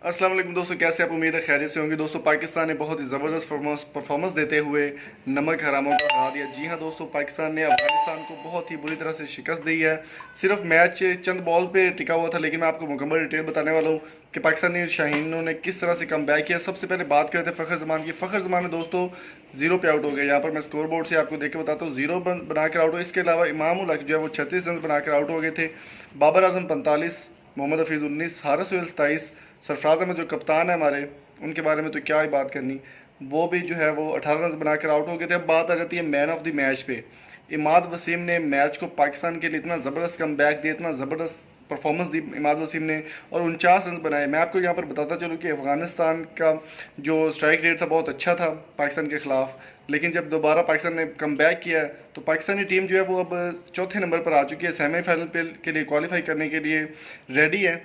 अस्सलाम वालेकुम दोस्तों, कैसे आप? उम्मीद है खैरियत से होंगे। दोस्तों, पाकिस्तान ने बहुत ही ज़बरदस्त परफॉर्मेंस देते हुए नमक हरामों को हरा दिया। जी हाँ दोस्तों, पाकिस्तान ने अफगानिस्तान को बहुत ही बुरी तरह से शिकस्त दी है। सिर्फ मैच चंद बॉल पे टिका हुआ था, लेकिन मैं आपको मुकम्मल डिटेल बताने वाला हूँ कि पाकिस्तानी शाहीनों ने किस तरह से कम बैक किया। सबसे पहले बात करते हैं फ़खर जमान की। फ़खर जमान में दोस्तों जीरो पे आउट हो गए। यहाँ पर मैं स्कोर बोर्ड से आपको देख के बताता हूँ, जीरो बनाकर आउट हो। इसके अलावा इमाम उल हक जो है वो 36 रन बनाकर आउट हो गए थे। बाबर आजम 45, मोहम्मद हफीज़ 19, हारिस सोहेल 27, सरफराज अहमद जो कप्तान है हमारे, उनके बारे में तो क्या ही बात करनी, वो भी जो है वो 18 रन बनाकर आउट हो गए थे। अब बात आ जाती है मैन ऑफ द मैच पे। इमाद वसीम ने मैच को पाकिस्तान के लिए इतना ज़बरदस्त कम बैक दिया, इतना ज़बरदस्त परफॉर्मेंस दी इमाद वसीम ने, और 49 रन बनाए। मैं आपको यहाँ पर बताता चलूँ कि अफगानिस्तान का जो स्ट्राइक रेट था बहुत अच्छा था पाकिस्तान के ख़िलाफ़, लेकिन जब दोबारा पाकिस्तान ने कम बैक किया तो पाकिस्तानी टीम जो है वो अब चौथे नंबर पर आ चुकी है। सेमीफाइनल के लिए क्वालिफाई करने के लिए रेडी है।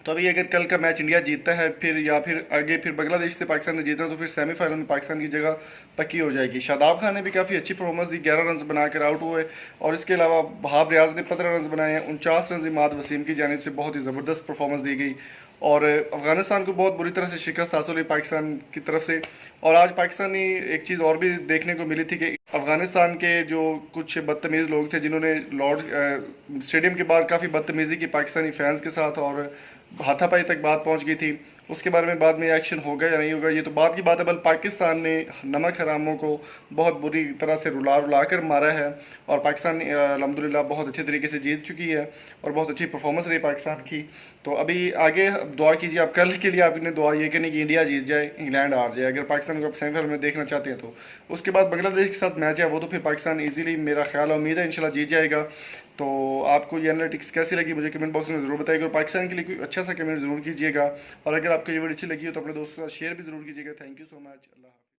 तो अभी अगर कल का मैच इंडिया जीतता है फिर, या फिर आगे फिर बांग्लादेश से पाकिस्तान ने जीतना, तो फिर सेमीफाइनल में पाकिस्तान की जगह पक्की हो जाएगी। शादाब खान ने भी काफ़ी अच्छी परफॉर्मेंस दी, 11 रन बनाकर आउट हुए। और इसके अलावा बहाब रियाज ने 15 रन बनाए हैं। 49 रन इमाद वसीम की जानिब से बहुत ही ज़बरदस्त परफॉर्मेंस दी गई, और अफगानिस्तान को बहुत बुरी तरह से शिकस्त हासिल हुई पाकिस्तान की तरफ से। और आज पाकिस्तानी एक चीज़ और भी देखने को मिली थी कि अफगानिस्तान के जो कुछ बदतमीज़ लोग थे, जिन्होंने लॉर्ड स्टेडियम के बाहर काफ़ी बदतमीज़ी की पाकिस्तानी फैंस के साथ, और हाथापाई तक बात पहुंच गई थी। उसके बारे में बाद में एक्शन होगा या नहीं होगा ये तो बात की बात है। बल पाकिस्तान ने नमक हरामों को बहुत बुरी तरह से रुला कर मारा है, और पाकिस्तान अल्हम्दुलिल्लाह बहुत अच्छे तरीके से जीत चुकी है, और बहुत अच्छी परफॉर्मेंस रही पाकिस्तान की। तो अभी आगे दुआ कीजिए आप। कल के लिए आपने दुआ ये करनी कि इंडिया जीत जाए, इंग्लैंड हार जाए, अगर पाकिस्तान को आप सेमीफाइनल में देखना चाहते हैं तो। उसके बाद बांग्लादेश के साथ मैच है, वो तो फिर पाकिस्तान ईजिली, मेरा ख्याल उम्मीद है इंशाल्लाह जीत जाएगा। तो आपको ये एनालिटिक्स कैसी लगी मुझे कमेंट बॉक्स में ज़रूर बताइएगा, और पाकिस्तान के लिए कोई अच्छा सा कमेंट ज़रूर कीजिएगा। और अगर आपको ये वीडियो अच्छी लगी हो तो अपने दोस्तों के साथ शेयर भी ज़रूर कीजिएगा। Thank you so much. Allah.